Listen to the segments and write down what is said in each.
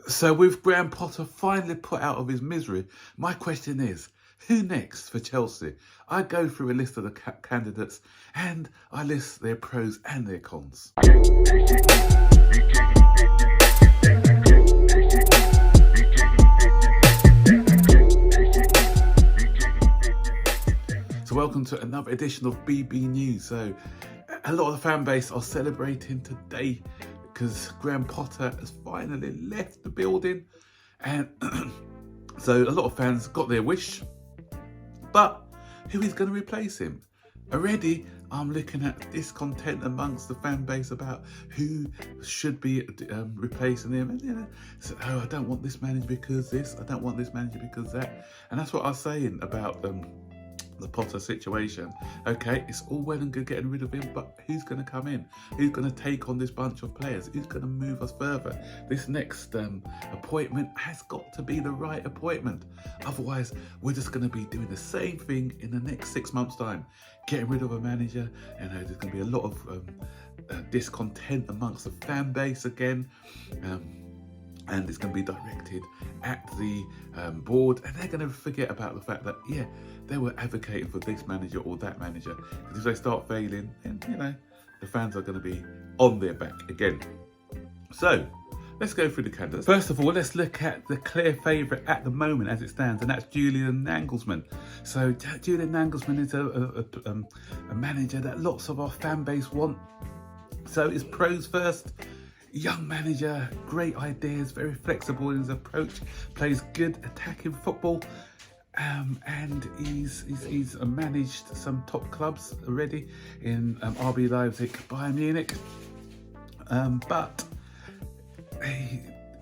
So with Graham Potter finally put out of his misery, my question is, who next for Chelsea? I go through a list of the candidates and I list their pros and their cons. So welcome to another edition of BB News. So a lot of the fan base are celebrating today because Graham Potter has finally left the building, and so a lot of fans got their wish. But who is going to replace him? Already I'm looking at discontent amongst the fan base about who should be replacing him. And so, I don't want this manager because this, I don't want this manager because that. And that's what I was saying about the Potter situation. Okay, it's all well and good getting rid of him, but who's going to come in? Who's going to take on this bunch of players? Who's going to move us further? This next appointment has got to be the right appointment. Otherwise, we're just going to be doing the same thing in the next 6 months' time. Getting rid of a manager, and there's going to be a lot of discontent amongst the fan base again. And it's going to be directed at the board, and they're going to forget about the fact that, yeah, they were advocating for this manager or that manager. Because if they start failing, then, the fans are going to be on their back again. So, let's go through the candidates. First of all, let's look at the clear favourite at the moment as it stands, and that's Julian Nagelsmann. So, Julian Nagelsmann is a manager that lots of our fan base want. So, it's pros first. Young manager, great ideas, very flexible in his approach, plays good attacking football, and he's managed some top clubs already in RB Leipzig, Bayern Munich, but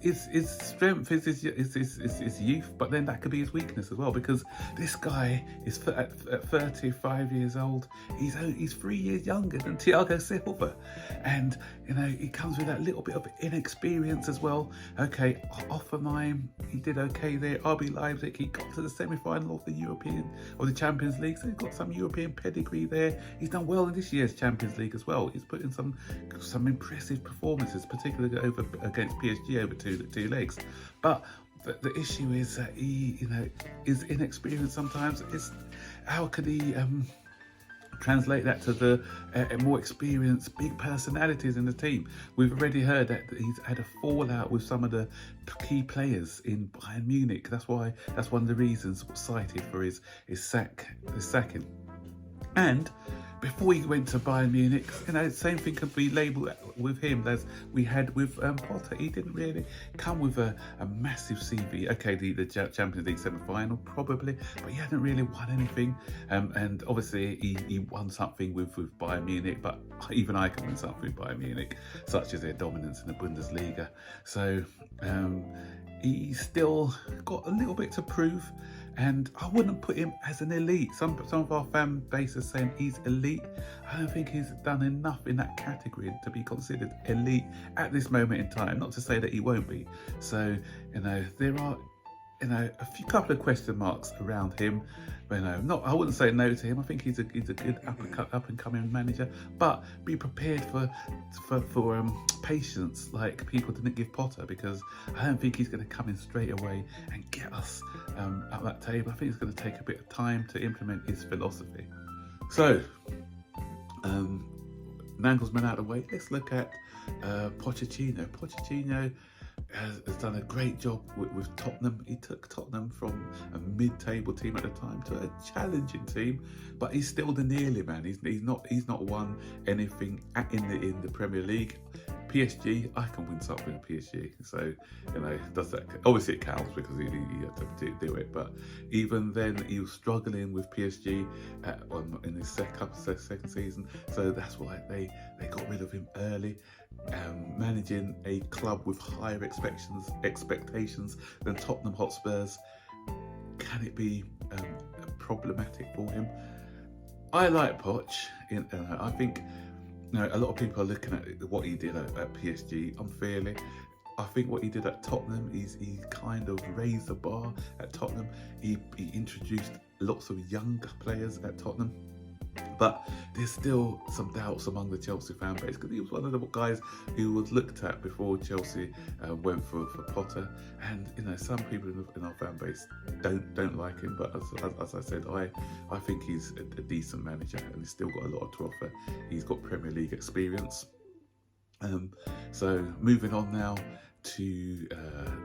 his strength is his youth, but then that could be his weakness as well, because this guy is at 35 years old. He's 3 years younger than Thiago Silva, and he comes with that little bit of inexperience as well. Okay, Hoffenheim, he did okay there. RB Leipzig, he got to the semi-final of the Champions League, so he's got some European pedigree there. He's done well in this year's Champions League as well. He's put in some impressive performances, particularly against PSG over two legs. But the issue is that he is inexperienced sometimes. How could he translate that to the more experienced big personalities in the team? We've already heard that he's had a fallout with some of the key players in Bayern Munich. That's one of the reasons cited for his sacking. And before he went to Bayern Munich, same thing could be labelled with him as we had with Potter. He didn't really come with a massive CV. Okay, the Champions League semi-final probably, but he hadn't really won anything. And obviously he won something with Bayern Munich, but even I can win something with Bayern Munich, such as their dominance in the Bundesliga. So he's still got a little bit to prove. And I wouldn't put him as an elite. Some of our fan base is saying he's elite. I don't think he's done enough in that category to be considered elite at this moment in time. Not to say that he won't be. So, there are, a couple of question marks around him. But I wouldn't say no to him. I think he's a good up and coming manager. But be prepared for patience, like people didn't give Potter, because I don't think he's going to come in straight away and get us at that table. I think it's going to take a bit of time to implement his philosophy. So, Nagelsmann out of the way. Let's look at Pochettino. Pochettino has done a great job with Tottenham. He took Tottenham from a mid-table team at the time to a challenging team, but he's still the nearly man. He's not won anything in the Premier League. PSG, I can win something with PSG. So, does that? Obviously, it counts because he had to do it. But even then, he was struggling with PSG in his second season. So that's why they got rid of him early. Managing a club with higher expectations than Tottenham Hotspurs, can it be problematic for him? I like Poch. I think. A lot of people are looking at what he did at PSG unfairly. I think what he did at Tottenham is he kind of raised the bar at Tottenham. He introduced lots of younger players at Tottenham. But there's still some doubts among the Chelsea fan base, because he was one of the guys who was looked at before Chelsea went for Potter. And some people in our fan base don't like him. But as I said, I think he's a decent manager, and he's still got a lot to offer. He's got Premier League experience. So moving on now to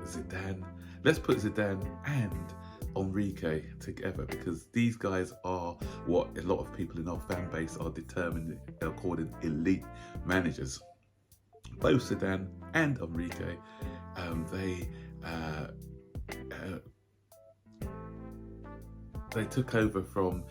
Zidane. Let's put Zidane and Enrique together, because these guys are what a lot of people in our fan base are determined calling elite managers. Both Zidane and Enrique, they took over from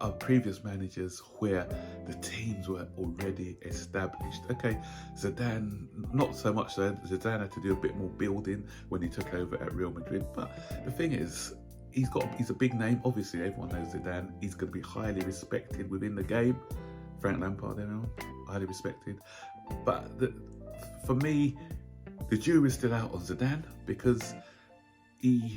our previous managers where the teams were already established. Okay, Zidane, not so much so. Zidane had to do a bit more building when he took over at Real Madrid. But the thing is, he's a big name. Obviously, everyone knows Zidane. He's going to be highly respected within the game. Frank Lampard, everyone, highly respected. But for me, the jury's still out on Zidane, because it's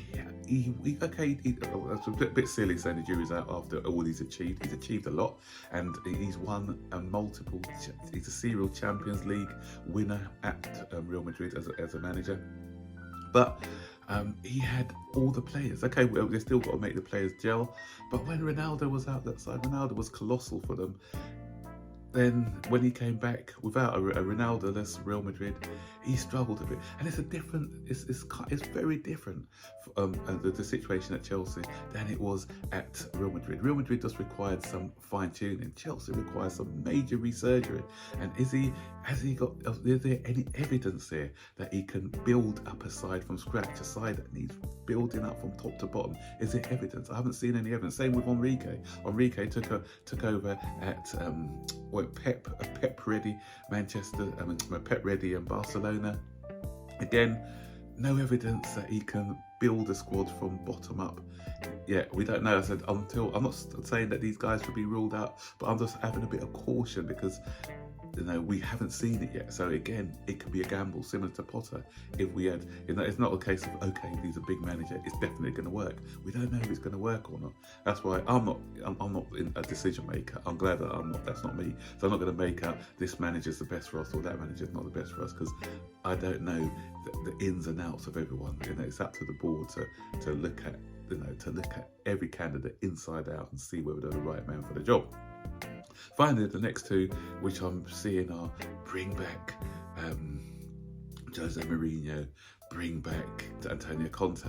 a bit silly saying the jury's out after all he's achieved. He's achieved a lot, and he's won multiple. He's a serial Champions League winner at Real Madrid as a manager. But he had all the players. Okay, well, they still got to make the players gel. But when Ronaldo was out that side, Ronaldo was colossal for them. Then when he came back without a Ronaldo-less Real Madrid, he struggled a bit, and it's very different the situation at Chelsea than it was at Real Madrid. Real Madrid just required some fine-tuning. Chelsea requires some major resurgery. And is there any evidence there that he can build up a side from scratch, a side that needs building up from top to bottom? Is there evidence? I haven't seen any evidence. Same with Enrique. Enrique took over at Pep ready Pep ready in Barcelona. Again, no evidence that he can build a squad from bottom up. Yeah, we don't know. I said I'm not saying that these guys should be ruled out, but I'm just having a bit of caution, because we haven't seen it yet. So again, it could be a gamble similar to Potter. If we had, it's not a case of, okay, he's a big manager, it's definitely going to work. We don't know if it's going to work or not. That's why I'm not a decision maker. I'm glad that I'm not. That's not me. So I'm not going to make up this manager's the best for us or that manager's not the best for us, because I don't know the ins and outs of everyone. It's up to the board to look at every candidate inside out and see whether they're the right man for the job. Finally, the next two, which I'm seeing, are bring back Jose Mourinho, bring back Antonio Conte.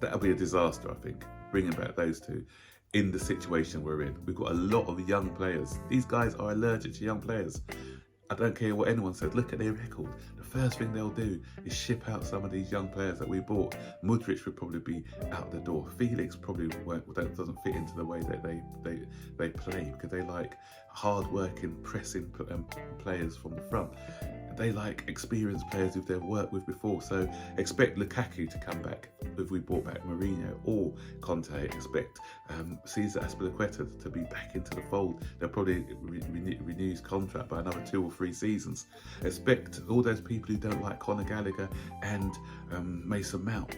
That'll be a disaster, I think, bringing back those two in the situation we're in. We've got a lot of young players. These guys are allergic to young players. I don't care what anyone said. Look at their record. The first thing they'll do is ship out some of these young players that we bought. Modric would probably be out the door. Felix probably doesn't fit into the way that they play, because they like hard-working, pressing players from the front. They like experienced players who they've worked with before. So expect Lukaku to come back if we brought back Mourinho, or Conte. Expect Cesar Azpilicueta to be back into the fold. They'll probably renew his contract by another 2 or 3 seasons. Expect all those people who don't like Conor Gallagher and Mason Mount.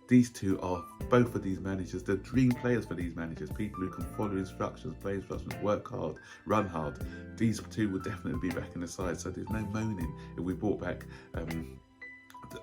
These two are, both of these managers, the dream players for these managers, people who can follow instructions, play instructions, work hard, run hard. These two will definitely be back in the side, so there's no moaning if we brought back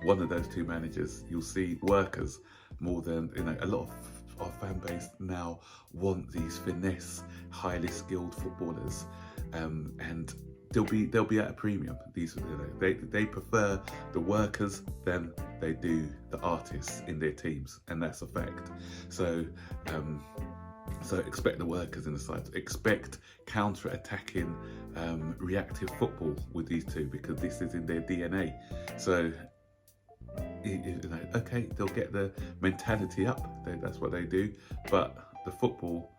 one of those two managers. You'll see workers more than, a lot of our fan base now want these finesse, highly skilled footballers, and they'll be at a premium. These, they prefer the workers than they do the artists in their teams, and that's a fact. So expect the workers in the side. Expect counter-attacking, reactive football with these two, because this is in their DNA. So okay, they'll get the mentality up. That's what they do, but the football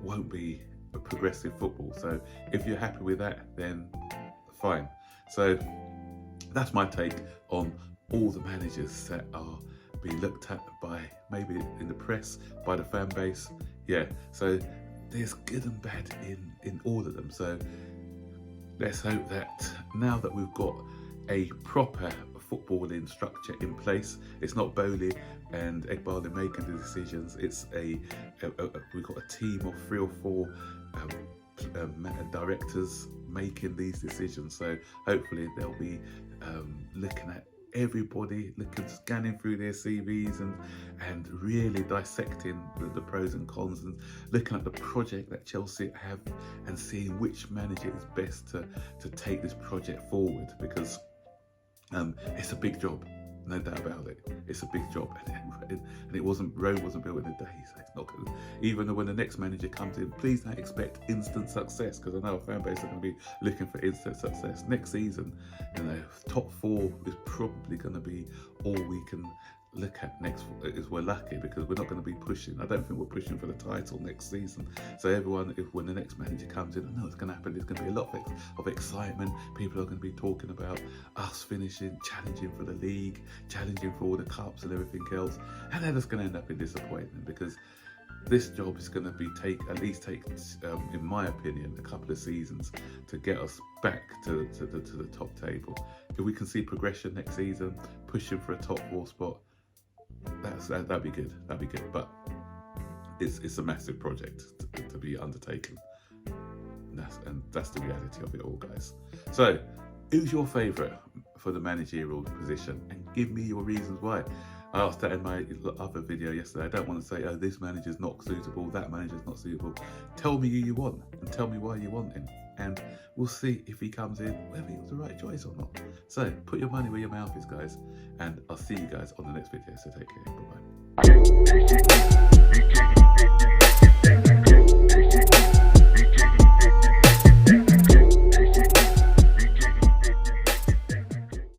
won't be a progressive football. So if you're happy with that, then fine. So that's my take on all the managers that are being looked at by, maybe in the press, by the fan base. Yeah, so there's good and bad in all of them. So let's hope that now that we've got a proper footballing structure in place. It's not Bowley and Egbali making the decisions. It's we've got a team of 3 or 4 directors making these decisions. So hopefully they'll be looking at everybody, scanning through their CVs and really dissecting the pros and cons, and looking at the project that Chelsea have and seeing which manager is best to take this project forward, because it's a big job, no doubt about it. It's a big job, and Rome wasn't built in a day, so it's not good. Even when the next manager comes in, please don't expect instant success, because I know our fan base are going to be looking for instant success. Next season, top 4 is probably going to be all we can look at next, is we're lucky, because we're not going to be pushing. I don't think we're pushing for the title next season. So everyone, when the next manager comes in, I know it's going to happen. There's going to be a lot of excitement. People are going to be talking about us finishing, challenging for the league, challenging for all the cups and everything else. And then it's going to end up in disappointment, because this job is going to be at least take, in my opinion, a couple of seasons to get us back to the top table. If we can see progression next season, pushing for a top 4 spot, that'd be good. That'd be good. But it's a massive project to be undertaken, and that's the reality of it all, guys. So, who's your favourite for the managerial position? And give me your reasons why. I asked that in my other video yesterday. I don't want to say, oh, this manager's not suitable, that manager's not suitable. Tell me who you want, and tell me why you want him. And we'll see if he comes in, whether he was the right choice or not. So put your money where your mouth is, guys. And I'll see you guys on the next video. So take care. Bye-bye.